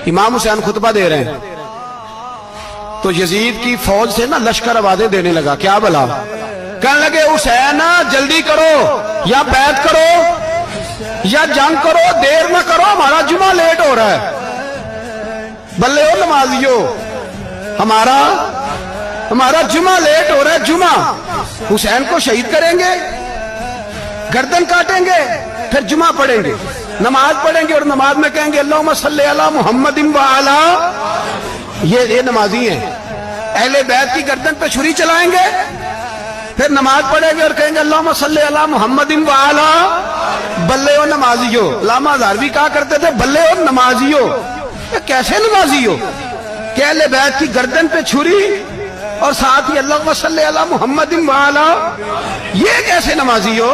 امام حسین خطبہ دے رہے ہیں تو یزید کی فوج سے نا لشکر آوازیں دینے لگا، کیا بلا؟ کہنے لگے حسین جلدی کرو، یا بیعت کرو یا جنگ کرو، دیر نہ کرو، ہمارا جمعہ لیٹ ہو رہا ہے۔ بلے ہو نمازیو، ہمارا جمعہ لیٹ ہو رہا ہے۔ جمعہ حسین کو شہید کریں گے، گردن کاٹیں گے، پھر جمعہ پڑھیں گے، نماز پڑھیں گے، اور نماز میں کہیں گے اللہم صلی علی محمد وعلی، یہ نمازی ہیں۔ اہل بیت کی گردن پہ چھری چلائیں گے، پھر نماز پڑھیں گے اور کہیں گے اللہم صلی علی محمد وعلی، بلے ہو نمازیو۔ علامہ ہزاروی کہا کرتے تھے بلے ہو نمازیو۔ کیسے نمازیو کہ اہل بیت کی گردن پہ چھری اور ساتھ ہی اللہم صلی علی محمد وعلی، یہ کیسے نمازی ہو؟